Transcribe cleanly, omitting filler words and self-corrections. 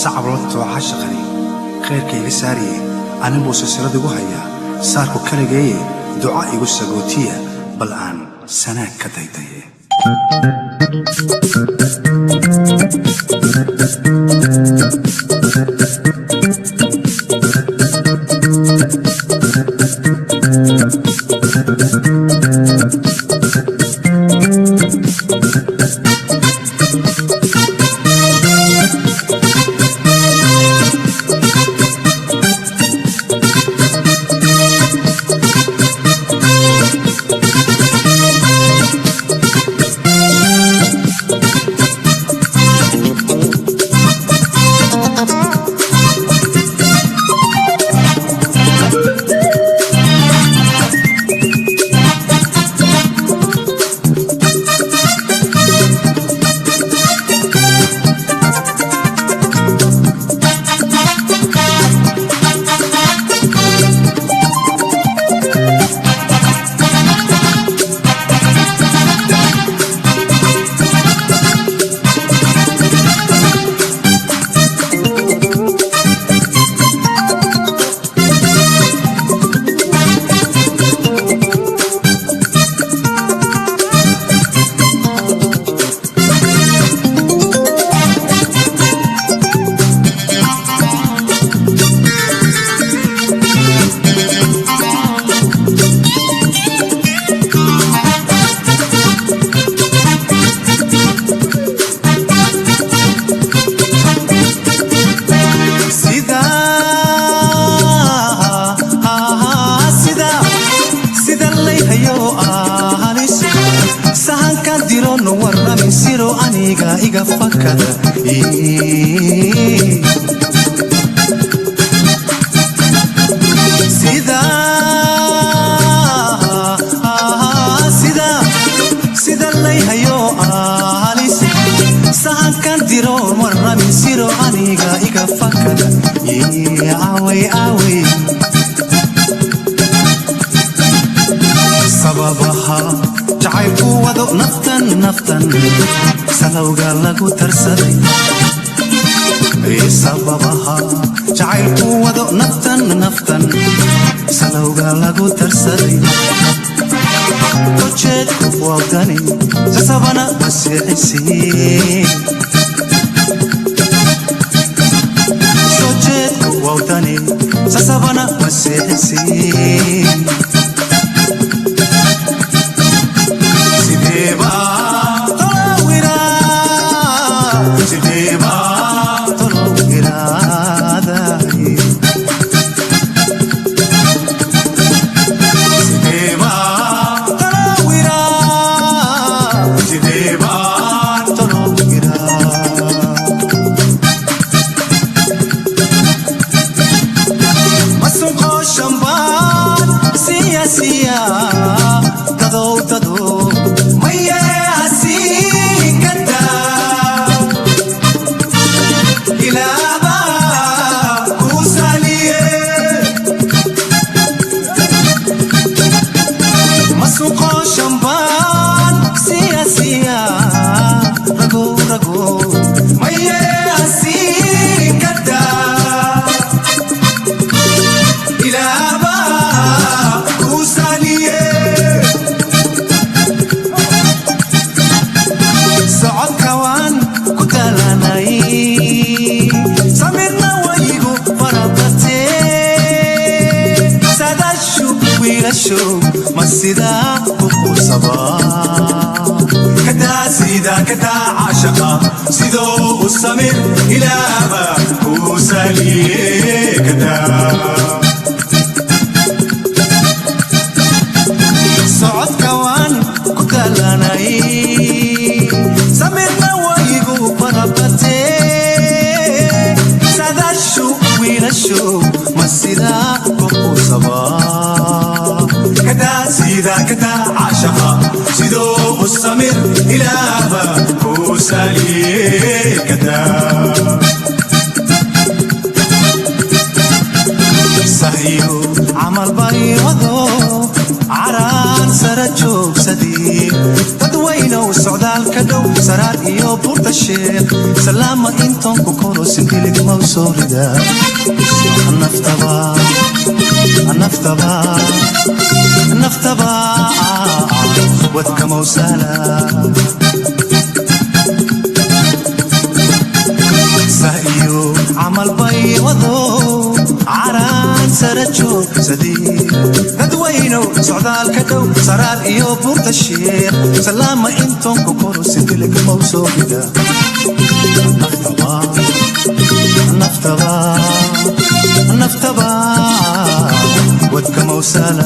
صعبت وعشقني خيرك يساري أنا بوسسرد وهيا صاركو كرجي دعائي والسجوتية بالآن سنة كتيتي iga fakada sida lay hayo alis sahan kan diro marna min siro aniga iga fakada awe sababaha jacaylku wado naftan salawga lagu tarsaday sababaha jacaylku wado naftan salawga lagu tarsaday ujeedku waqtani sabana wasiisi ujeedku waqtani sabana wasiisi masida ku sabaa kada sida kada ashaqa sido usamir ilaba usaliye kada sa'ad kawan ku kalanay samirna wayigu parabate sadashu wilashu masida ku sabaa kada sida kada ashaqa sido usamir ilaba usaliye kada sahiyo amal bariyado aran sarajog sadi dadwayno socdaal ka dhow saraad iyo burta الشيخ سلامة انتم كوكورو سنكيلك موسوردا النفتبا النفتبا النفتبا ودك موسالا سايو عمل بي وضو عران سرجو سديد ندوينو سعدال كدو سرار ايو بورت الشيخ سلامة انتم كوكورو سنكيلك موسوردا النفتبا النفتبا النفتبا ودك موسالا